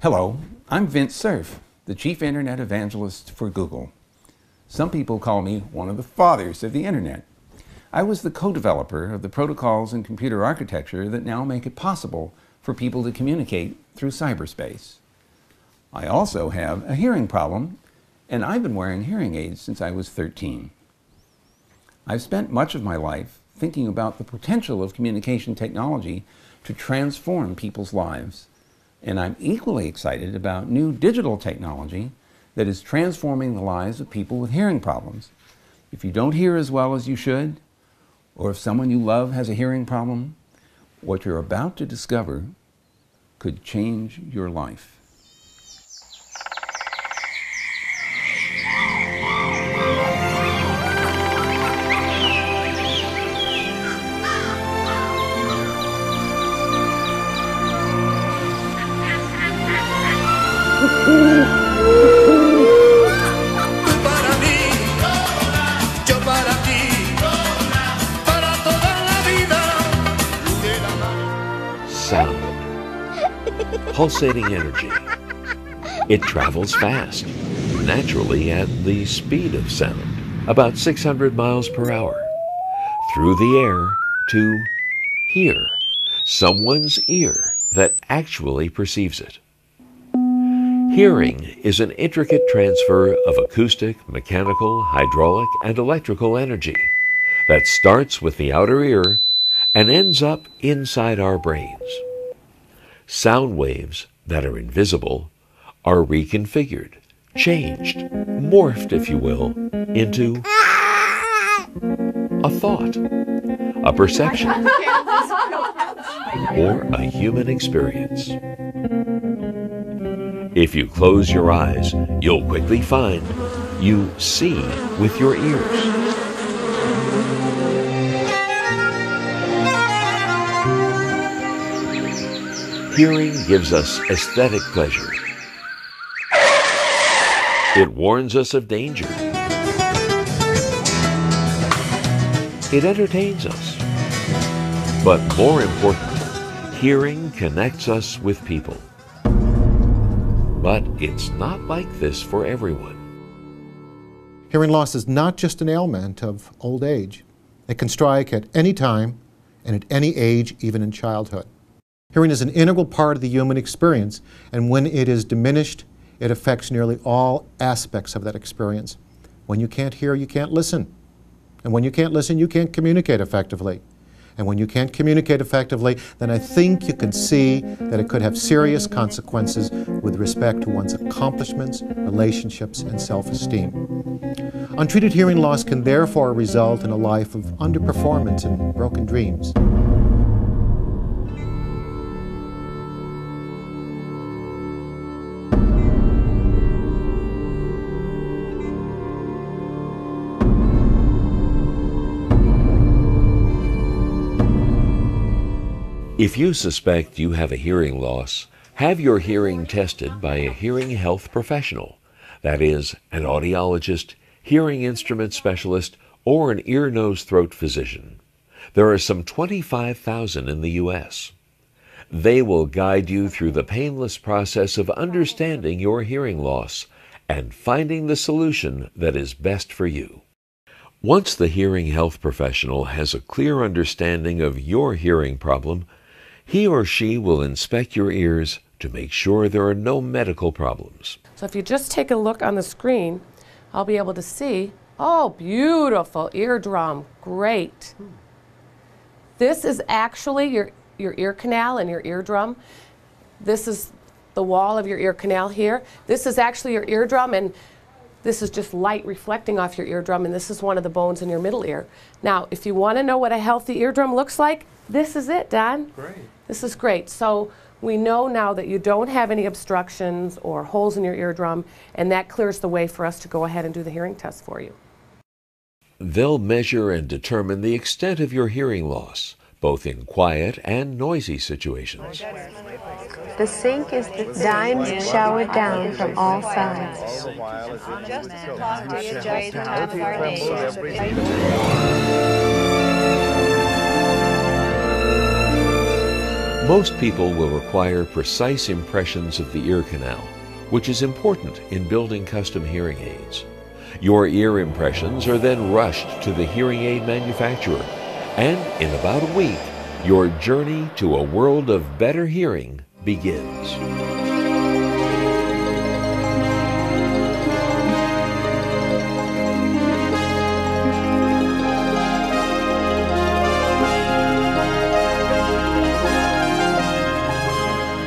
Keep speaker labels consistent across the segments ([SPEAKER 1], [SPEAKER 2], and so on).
[SPEAKER 1] Hello, I'm Vint Cerf, the Chief Internet Evangelist for Google. Some people call me one of the fathers of the Internet. I was the co-developer of the protocols in computer architecture that now make it possible for people to communicate through cyberspace. I also have a hearing problem, and I've been wearing hearing aids since I was 13. I've spent much of my life thinking about the potential of communication technology to transform people's lives. And I'm equally excited about new digital technology that is transforming the lives of people with hearing problems. If you don't hear as well as you should, or if someone you love has a hearing problem, what you're about to discover could change your life.
[SPEAKER 2] Sound. Pulsating energy. It travels fast, naturally at the speed of sound, about 600 miles per hour, through the air to here, someone's ear that actually perceives it. Hearing is an intricate transfer of acoustic, mechanical, hydraulic, and electrical energy that starts with the outer ear and ends up inside our brains. Sound waves that are invisible are reconfigured, changed, morphed, if you will, into a thought, a perception, or a human experience. If you close your eyes, you'll quickly find you see with your ears. Hearing gives us aesthetic pleasure. It warns us of danger. It entertains us. But more importantly, hearing connects us with people. But it's not like this for everyone.
[SPEAKER 3] Hearing loss is not just an ailment of old age. It can strike at any time and at any age, even in childhood. Hearing is an integral part of the human experience, and when it is diminished, it affects nearly all aspects of that experience. When you can't hear, you can't listen. And when you can't listen, you can't communicate effectively. And when you can't communicate effectively, then I think you can see that it could have serious consequences with respect to one's accomplishments, relationships, and self-esteem. Untreated hearing loss can therefore result in a life of underperformance and broken dreams.
[SPEAKER 2] If you suspect you have a hearing loss, have your hearing tested by a hearing health professional, that is, an audiologist, hearing instrument specialist, or an ear, nose, throat physician. There are some 25,000 in the U.S. They will guide you through the painless process of understanding your hearing loss and finding the solution that is best for you. Once the hearing health professional has a clear understanding of your hearing problem, he or she will inspect your ears to make sure there are no medical problems.
[SPEAKER 4] So if you just take a look on the screen, I'll be able to see, oh, beautiful eardrum, great. This is actually your ear canal and your eardrum. This is the wall of your ear canal here. This is actually your eardrum, and this is just light reflecting off your eardrum, and this is one of the bones in your middle ear. Now, if you want to know what a healthy eardrum looks like, this is it, Don.
[SPEAKER 5] Great.
[SPEAKER 4] This is great. So we know now that you don't have any obstructions or holes in your eardrum, and that clears the way for us to go ahead and do the hearing test for you.
[SPEAKER 2] They'll measure and determine the extent of your hearing loss, both in quiet and noisy situations.
[SPEAKER 6] The sink is dimes showered down from all sides.
[SPEAKER 7] Just to talk to you, just to have our names.
[SPEAKER 2] Most people will require precise impressions of the ear canal, which is important in building custom hearing aids. Your ear impressions are then rushed to the hearing aid manufacturer, and in about a week, your journey to a world of better hearing begins.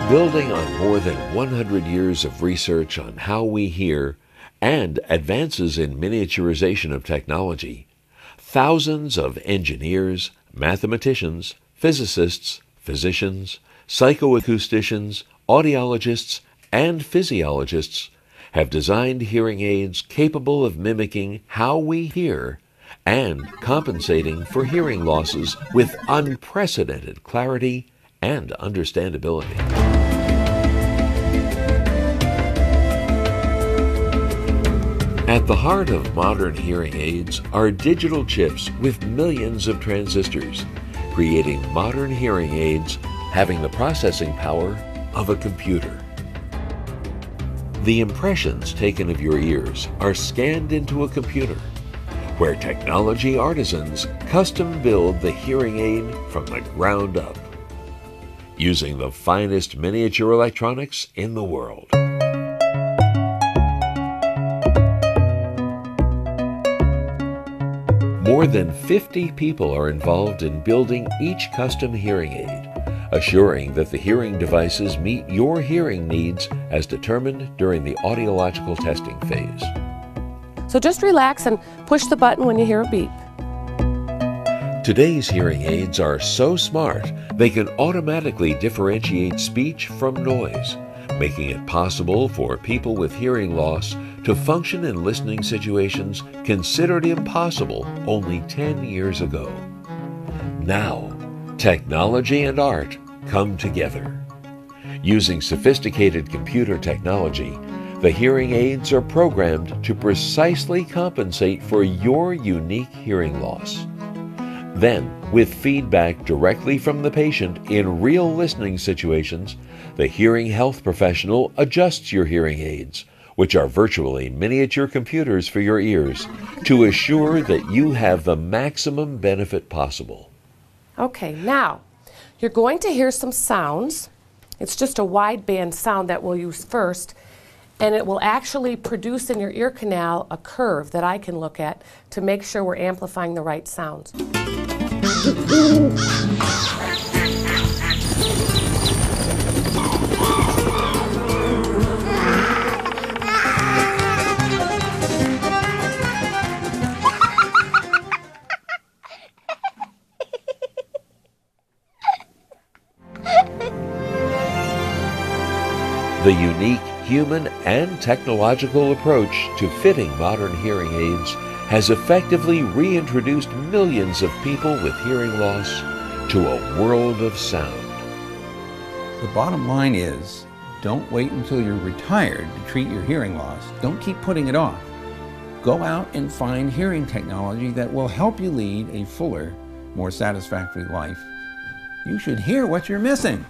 [SPEAKER 2] Building on more than 100 years of research on how we hear and advances in miniaturization of technology, thousands of engineers, mathematicians, physicists, physicians, psychoacousticians, audiologists, and physiologists have designed hearing aids capable of mimicking how we hear and compensating for hearing losses with unprecedented clarity and understandability. At the heart of modern hearing aids are digital chips with millions of transistors, creating modern hearing aids having the processing power of a computer. The impressions taken of your ears are scanned into a computer, where technology artisans custom build the hearing aid from the ground up, using the finest miniature electronics in the world. More than 50 people are involved in building each custom hearing aid, assuring that the hearing devices meet your hearing needs as determined during the audiological testing phase.
[SPEAKER 4] So just relax and push the button when you hear a beep.
[SPEAKER 2] Today's hearing aids are so smart, they can automatically differentiate speech from noise, making it possible for people with hearing loss to function in listening situations considered impossible only 10 years ago. Now, technology and art come together. Using sophisticated computer technology, the hearing aids are programmed to precisely compensate for your unique hearing loss. Then, with feedback directly from the patient in real listening situations, the hearing health professional adjusts your hearing aids, which are virtually miniature computers for your ears, to assure that you have the maximum benefit possible.
[SPEAKER 4] Okay, now you're going to hear some sounds. It's just a wideband sound that we'll use first, and it will actually produce in your ear canal a curve that I can look at to make sure we're amplifying the right sounds.
[SPEAKER 2] The unique human and technological approach to fitting modern hearing aids has effectively reintroduced millions of people with hearing loss to a world of sound.
[SPEAKER 1] The bottom line is, don't wait until you're retired to treat your hearing loss. Don't keep putting it off. Go out and find hearing technology that will help you lead a fuller, more satisfactory life. You should hear what you're missing.